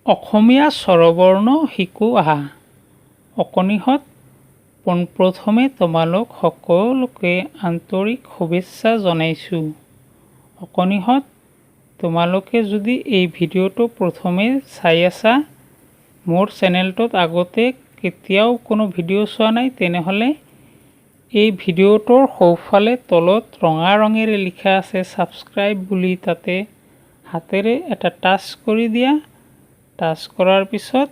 অসমীয়া স্বৰবৰ্ণ শিকো আহা। অকণিহঁত পোনপ্ৰথমে তোমালোক সকলোকে আন্তৰিক শুভেচ্ছা জনাইছোঁ। অকণিহঁত তোমালোকে যদি এই ভিডিঅ'টো প্ৰথমে চাই আছা, মোৰ চেনেলটোত আগতে কেতিয়াও কোনো ভিডিঅ' চোৱা নাই, তেনেহ'লে এই ভিডিঅ'টোৰ সোঁফালে তলত ৰঙা ৰঙেৰে লিখা আছে ছাবস্ক্ৰাইব বুলি, তাতে হাতেৰে এটা টাচ কৰি দিয়া। টাচ কৰাৰ পিছত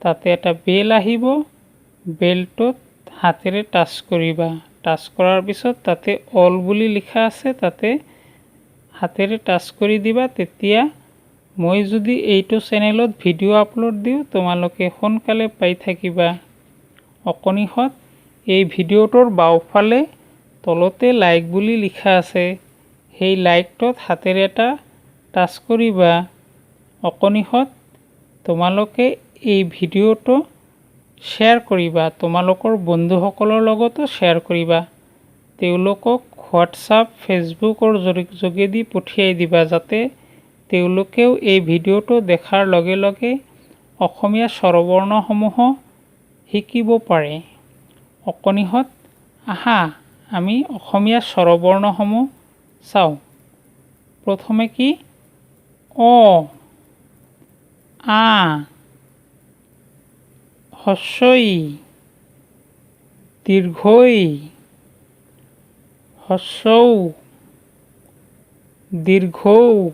তাতে এটা বেল আহিব, বেলটোত হাতেৰে টাচ কৰিবা। টাচ কৰাৰ পিছত তাতে অল বুলি লিখা আছে, তাতে হাতেৰে টাচ কৰি দিবা। তেতিয়া মই যদি এইটো চেনেলত ভিডিঅ' আপলোড দিওঁ, তোমালোকে সোনকালে পাই থাকিবা। অকণিহঁত এই ভিডিঅ'টোৰ বাওঁফালে তলতে লাইক বুলি লিখা আছে, সেই লাইকটোত হাতেৰে এটা টাচ কৰিবা। অকণিহঁত তোমালোকে এই ভিডিঅ'টো শ্বেয়াৰ কৰিবা, তোমালোকৰ বন্ধুসকলৰ লগতো শ্বেয়াৰ কৰিবা। তেওঁলোকক হোৱাটছআপ, ফেচবুকৰ যোগেদি পঠিয়াই দিবা, যাতে তেওঁলোকেও এই ভিডিঅ'টো দেখাৰ লগে লগে অসমীয়া স্বৰবৰ্ণসমূহ শিকিব পাৰে। অকণিহঁত আহা, আমি অসমীয়া স্বৰবৰ্ণসমূহ চাওঁ। প্ৰথমে কি? অ, আ, হস্ৰ ই, দীৰ্ঘ ই, হস্ৰ উ, দীৰ্ঘ ঊ,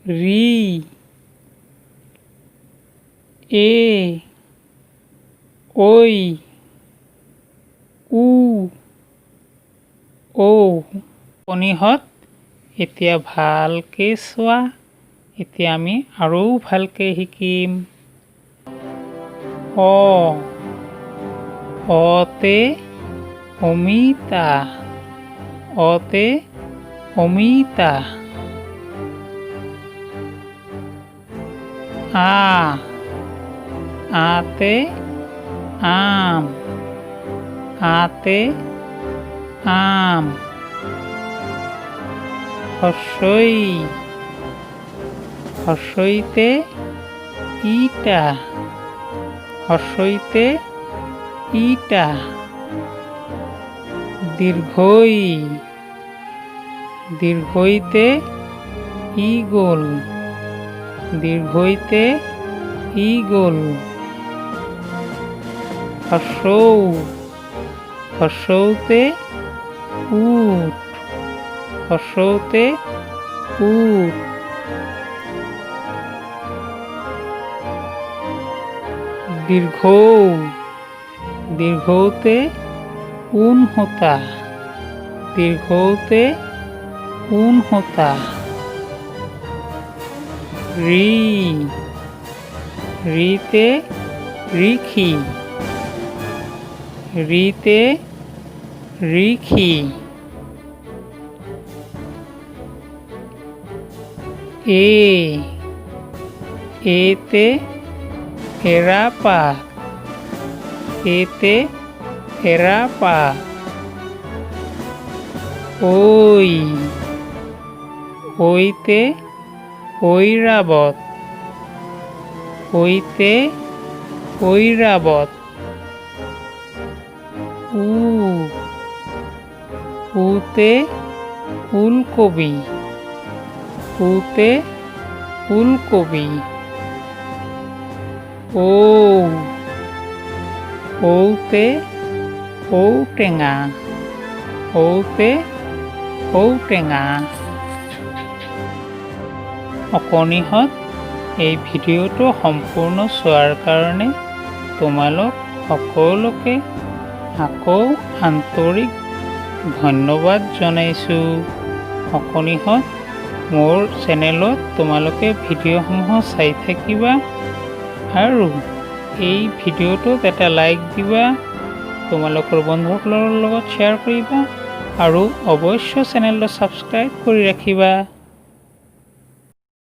ঋ, এ, ঐ, উ, ঔ। অকণিহঁত এতিয়া ভালকৈ চোৱা, এতিয়া আমি আৰু ভালকৈ শিকিম। অ, অতে অমিতা, অতে অমিতা। আ, আতে আম, আতে আম। হস্ৰ ই, হস্ৰ ইতে ইটা, হস্ৰ ইতে ইটা। দীৰ্ঘ ই, দীৰ্ঘ ইতে ঈগল, দীৰ্ঘ ইতে ঈগল। হস্ৰ উ, হস্ৰ উতে উট, হস্ৰ উতে উট। দীৰ্ঘ ঊ, দীৰ্ঘ উতে ঊণসূতা, দীৰ্ঘ উতে ঊণসূতা। ঋ, ঋতে ঋষি, ঋতে ঋষি। এ, এতে এৰাপাত, এতে এৰাপাত। ঐ, ঐতে ঐৰাবত, ঐতে ঐৰাবত। উ, উতে ওলকবি, উতে ওলকবি। ঔ, ঔতে ঔটেঙা, ঔতে ঔটেঙা। অকণিহঁত এই ভিডিঅ'টো সম্পূৰ্ণ চোৱাৰ কাৰণে তোমালোক সকলোকে আকৌ আন্তৰিক ধন্যবাদ জনাইছোঁ। অকণিহঁত মোৰ চেনেলত তোমালোকে ভিডিঅ'সমূহ চাই থাকিবা আৰু এই ভিডিঅ'টোত এটা লাইক দিবা, তোমালোকৰ বন্ধুসকলৰ লগত শ্বেয়াৰ কৰিবা আৰু অৱশ্যে চেনেলটো ছাবস্ক্ৰাইব কৰি ৰাখিবা।